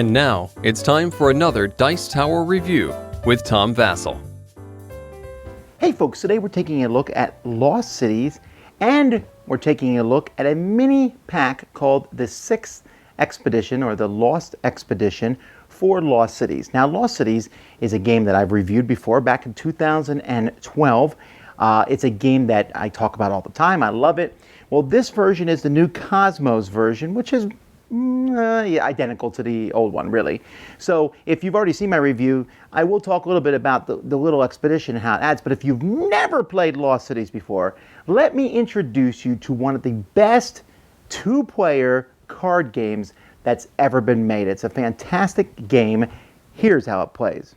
And now, it's time for another Dice Tower review with Tom Vasel. Hey folks, today we're taking a look at Lost Cities, and we're taking a look at a mini pack called the 6th Expedition, or the Lost Expedition for Lost Cities. Now, Lost Cities is a game that I've reviewed before back in 2012. It's a game that I talk about all the time. I love it. Well, this version is the new Cosmos version, which is identical to the old one, really. So if you've already seen my review, I will talk a little bit about the little expedition and how it adds. But if you've never played Lost Cities before, let me introduce you to one of the best two-player card games that's ever been made. It's a fantastic game. Here's how it plays.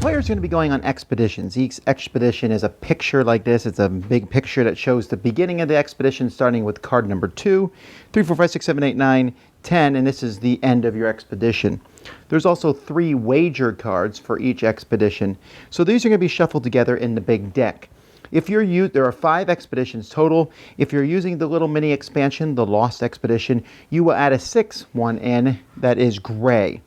Players are going to be going on expeditions. Each expedition is a picture like this. It's a big picture that shows the beginning of the expedition, starting with card number 2, 3, 4, 5, 6, 7, 8, 9, 10, and this is the end of your expedition. There's also 3 wager cards for each expedition. So these are going to be shuffled together in the big deck. There are 5 expeditions total. If you're using the little mini expansion, the Lost Expedition, you will add a 6th one in that is gray.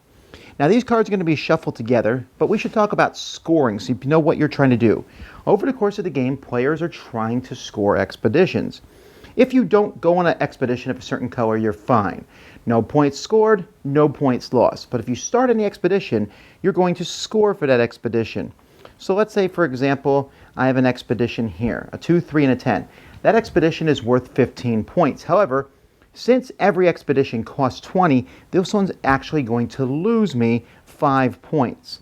Now, these cards are going to be shuffled together, but we should talk about scoring so you know what you're trying to do. Over the course of the game, players are trying to score expeditions. If you don't go on an expedition of a certain color, you're fine. No points scored, no points lost. But if you start on the expedition, you're going to score for that expedition. So let's say, for example, I have an expedition here, a 2, 3, and a 10. That expedition is worth 15 points. However, since every expedition costs 20, this one's actually going to lose me 5 points.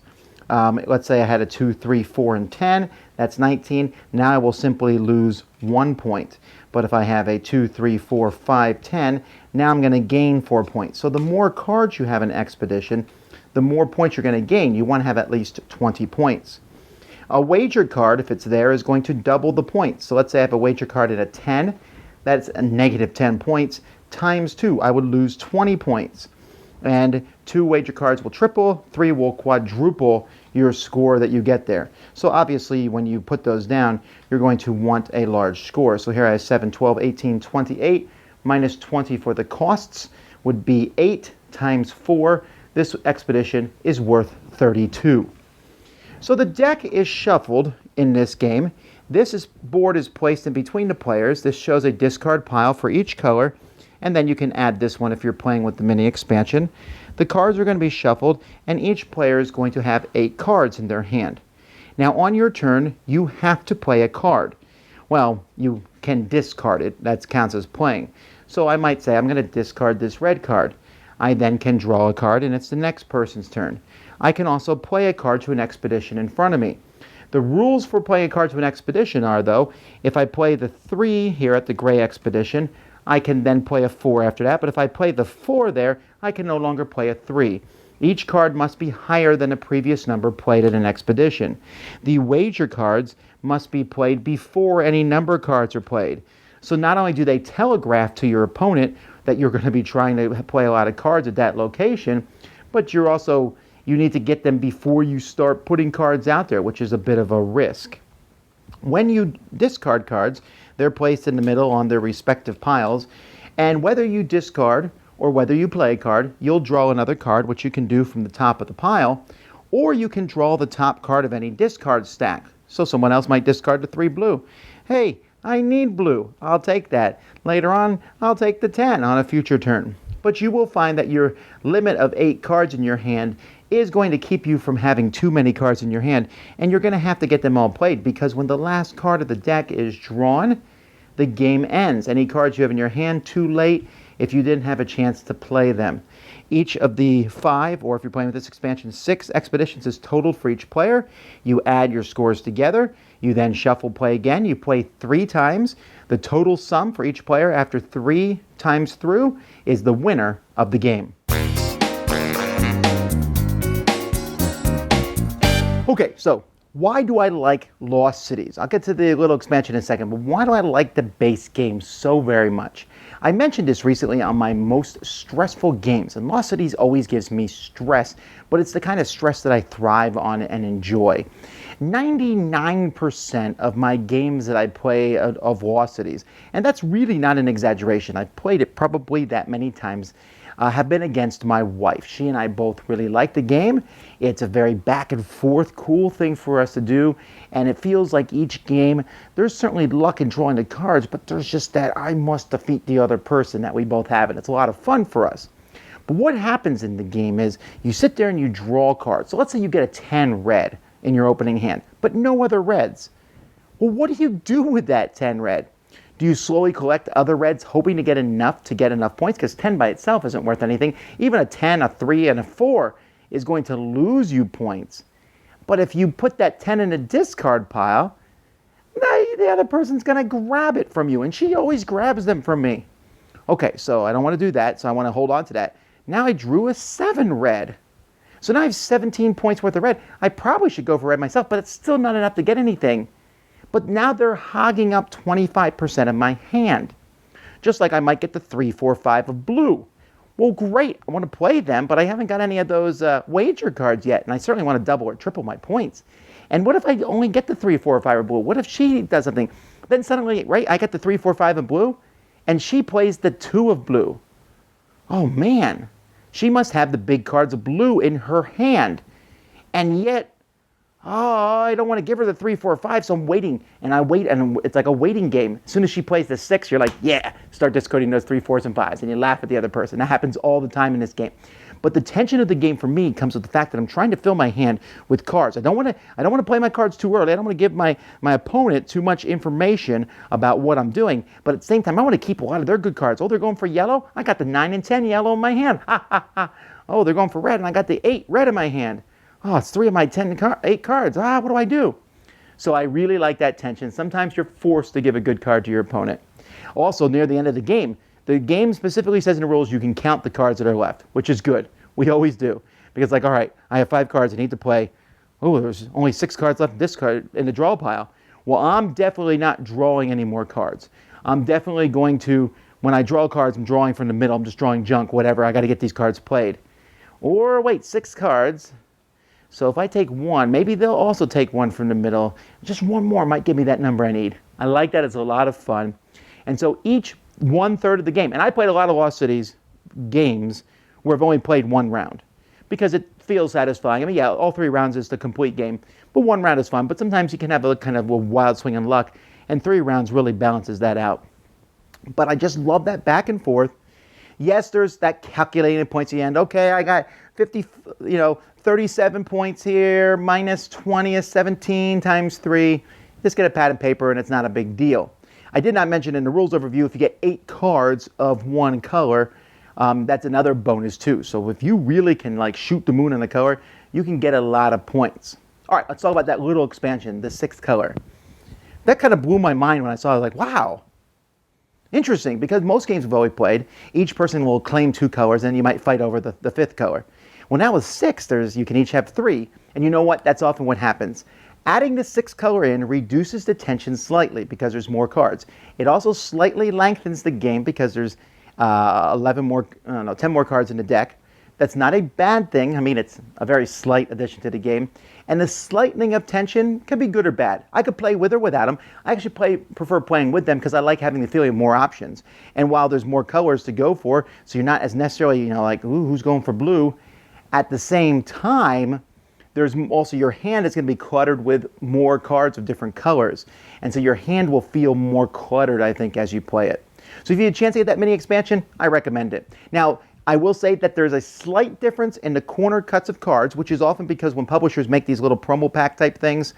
Let's say I had a 2, 3, 4, and 10. That's 19. Now I will simply lose 1 point. But if I have a 2, 3, 4, 5, 10, now I'm going to gain 4 points. So the more cards you have in expedition, the more points you're going to gain. You want to have at least 20 points. A wager card, if it's there, is going to double the points. So let's say I have a wager card at a 10. That's a negative 10 points. Times 2, I would lose 20 points. And 2 wager cards will triple, 3 will quadruple your score that you get there. So obviously, when you put those down, you're going to want a large score. So here I have 7, 12, 18, 28, minus 20 for the costs would be 8 times 4. This expedition is worth 32. So the deck is shuffled in this game. This board is placed in between the players. This shows a discard pile for each color. And then you can add this one if you're playing with the mini expansion. The cards are going to be shuffled, and each player is going to have 8 cards in their hand. Now, on your turn, you have to play a card. Well, you can discard it. That counts as playing. So I might say, I'm going to discard this red card. I then can draw a card, and it's the next person's turn. I can also play a card to an expedition in front of me. The rules for playing a card to an expedition are, though, if I play the 3 here at the gray expedition, I can then play a 4 after that, but if I play the 4 there, I can no longer play a 3. Each card must be higher than the previous number played at an expedition. The wager cards must be played before any number cards are played. So not only do they telegraph to your opponent that you're going to be trying to play a lot of cards at that location, but you need to get them before you start putting cards out there, which is a bit of a risk. When you discard cards, they're placed in the middle on their respective piles, and whether you discard or whether you play a card, you'll draw another card, which you can do from the top of the pile, or you can draw the top card of any discard stack. So someone else might discard the 3 blue. Hey, I need blue. I'll take that. Later on, I'll take the 10 on a future turn. But you will find that your limit of 8 cards in your hand is going to keep you from having too many cards in your hand, and you're going to have to get them all played, because when the last card of the deck is drawn, the game ends. Any cards you have in your hand too late if you didn't have a chance to play them. Each of the 5, or if you're playing with this expansion, 6 expeditions is totaled for each player. You add your scores together. You then shuffle play again. You play 3 times. The total sum for each player after 3 times through is the winner of the game. Okay, so why do I like Lost Cities? I'll get to the little expansion in a second, but why do I like the base game so very much? I mentioned this recently on my most stressful games, and Lost Cities always gives me stress, but it's the kind of stress that I thrive on and enjoy. 99% of my games that I play of Lost Cities, and that's really not an exaggeration, I've played it probably that many times, have been against my wife. She and I both really like the game. It's a very back and forth, cool thing for us to do, and it feels like each game, there's certainly luck in drawing the cards, but there's just that I must defeat the other person that we both have, and it's a lot of fun for us. But what happens in the game is you sit there and you draw cards. So let's say you get a 10 red in your opening hand, but no other reds. Well, what do you do with that 10 red? Do you slowly collect other reds, hoping to get enough points? Because 10 by itself isn't worth anything. Even a 10, a 3, and a 4 is going to lose you points. But if you put that 10 in a discard pile, the other person's going to grab it from you, and she always grabs them from me. Okay, so I don't want to do that, so I want to hold on to that. Now I drew a 7 red. So now I have 17 points worth of red. I probably should go for red myself, but it's still not enough to get anything. But now they're hogging up 25% of my hand. Just like I might get the 3, 4, 5 of blue. Well, great, I want to play them, but I haven't got any of those wager cards yet, and I certainly want to double or triple my points. And what if I only get the 3, 4, 5 of blue? What if she does something? Then suddenly, right, I get the 3, 4, 5 of blue, and she plays the 2 of blue. Oh man, she must have the big cards of blue in her hand. And yet, I don't want to give her the 3, 4, 5, so I'm waiting. And I wait, and it's like a waiting game. As soon as she plays the 6, you're like, yeah, start discarding those 3, 4s, and 5s. And you laugh at the other person. That happens all the time in this game. But the tension of the game for me comes with the fact that I'm trying to fill my hand with cards. I don't want to play my cards too early. I don't want to give my opponent too much information about what I'm doing. But at the same time, I want to keep a lot of their good cards. Oh, they're going for yellow? I got the 9 and 10 yellow in my hand. Ha, ha, ha. Oh, they're going for red, and I got the 8 red in my hand. Oh, it's 3 of my 8 cards. What do I do? So I really like that tension. Sometimes you're forced to give a good card to your opponent. Also, near the end of the game specifically says in the rules you can count the cards that are left, which is good. We always do. Because like, all right, I have 5 cards I need to play. Oh, there's only 6 cards left in this card in the draw pile. Well, I'm definitely not drawing any more cards. I'm definitely going to, when I draw cards, I'm drawing from the middle. I'm just drawing junk, whatever. I got to get these cards played. Or wait, 6 cards. So if I take 1, maybe they'll also take 1 from the middle. Just 1 more might give me that number I need. I like that. It's a lot of fun. And so each 1/3 of the game, and I played a lot of Lost Cities games where I've only played 1 round because it feels satisfying. I mean, yeah, all 3 rounds is the complete game, but 1 round is fun. But sometimes you can have a kind of a wild swing in luck, and 3 rounds really balances that out. But I just love that back and forth. Yes, there's that calculated points at the end. Okay, I got 37 points here, minus 20 is 17 times 3. Just get a pad and paper and it's not a big deal. I did not mention in the rules overview, if you get 8 cards of 1 color, that's another bonus too. So if you really can like shoot the moon in the color, you can get a lot of points. All right, let's talk about that little expansion, the 6th color. That kind of blew my mind when I saw it. Like, wow. Interesting, because most games we've always played, each person will claim 2 colors and you might fight over the 5th color. Well, now with 6, you can each have 3. And you know what? That's often what happens. Adding the 6th color in reduces the tension slightly because there's more cards. It also slightly lengthens the game because there's 10 more cards in the deck. That's not a bad thing. I mean, it's a very slight addition to the game. And the slightening of tension can be good or bad. I could play with or without them. I actually prefer playing with them because I like having the feeling of more options. And while there's more colors to go for, so you're not as necessarily, like, ooh, who's going for blue? At the same time, there's also your hand is going to be cluttered with more cards of different colors. And so your hand will feel more cluttered, I think, as you play it. So if you had a chance to get that mini expansion, I recommend it. Now, I will say that there's a slight difference in the corner cuts of cards, which is often because when publishers make these little promo pack type things,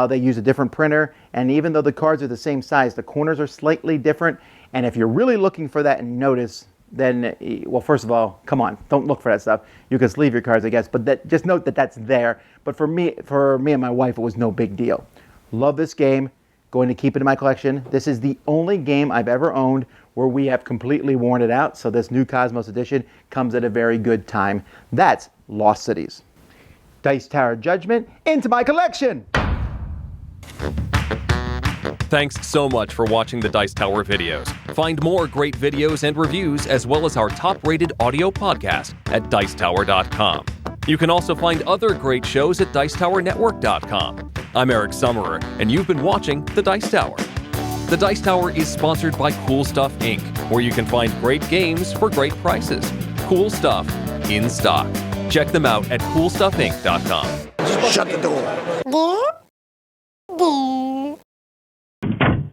they use a different printer. And even though the cards are the same size, the corners are slightly different. And if you're really looking for that and notice, then, well, first of all, come on, don't look for that stuff. You can sleeve your cards, I guess, but just note that that's there. But for me and my wife, it was no big deal. Love this game. Going to keep it in my collection. This is the only game I've ever owned where we have completely worn it out. So this new Cosmos edition comes at a very good time. That's Lost Cities. Dice Tower Judgment into my collection. Thanks so much for watching the Dice Tower videos. Find more great videos and reviews as well as our top-rated audio podcast at Dicetower.com. You can also find other great shows at Dicetowernetwork.com. I'm Eric Summerer, and you've been watching The Dice Tower. The Dice Tower is sponsored by Cool Stuff Inc., where you can find great games for great prices. Cool stuff in stock. Check them out at CoolStuffInc.com. Shut the door.